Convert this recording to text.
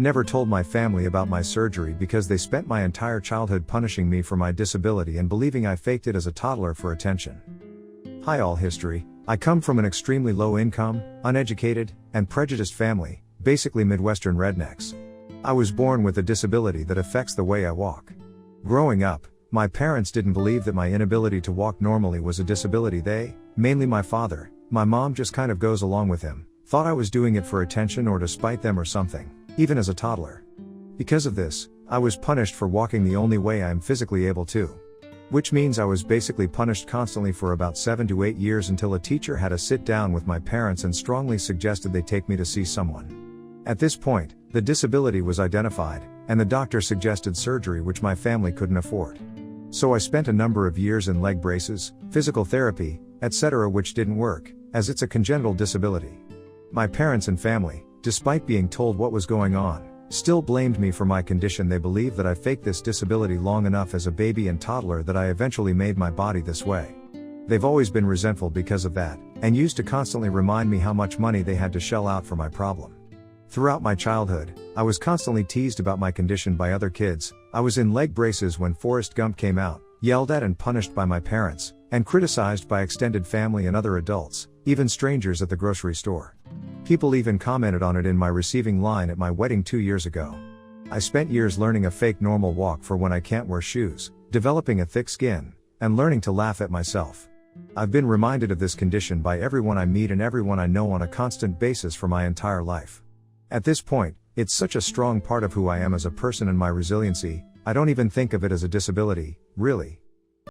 Never told my family about my surgery because they spent my entire childhood punishing me for my disability and believing I faked it as a toddler for attention. Hi all history, I come from an extremely low income, uneducated, and prejudiced family, basically Midwestern rednecks. I was born with a disability that affects the way I walk. Growing up, my parents didn't believe that my inability to walk normally was a disability. They, mainly my father, my mom just kind of goes along with him, thought I was doing it for attention or to spite them or something, even as a toddler. Because of this, I was punished for walking the only way I am physically able to. Which means I was basically punished constantly for about 7 to 8 years until a teacher had a sit down with my parents and strongly suggested they take me to see someone. At this point, the disability was identified, and the doctor suggested surgery which my family couldn't afford. So I spent a number of years in leg braces, physical therapy, etc., which didn't work, as it's a congenital disability. My parents and family, despite being told what was going on, still blamed me for my condition. They believed that I faked this disability long enough as a baby and toddler that I eventually made my body this way. They've always been resentful because of that, and used to constantly remind me how much money they had to shell out for my problem. Throughout my childhood, I was constantly teased about my condition by other kids. I was in leg braces when Forrest Gump came out, yelled at and punished by my parents, and criticized by extended family and other adults, even strangers at the grocery store. People even commented on it in my receiving line at my wedding 2 years ago. I spent years learning a fake normal walk for when I can't wear shoes, developing a thick skin, and learning to laugh at myself. I've been reminded of this condition by everyone I meet and everyone I know on a constant basis for my entire life. At this point, it's such a strong part of who I am as a person and my resiliency, I don't even think of it as a disability, really.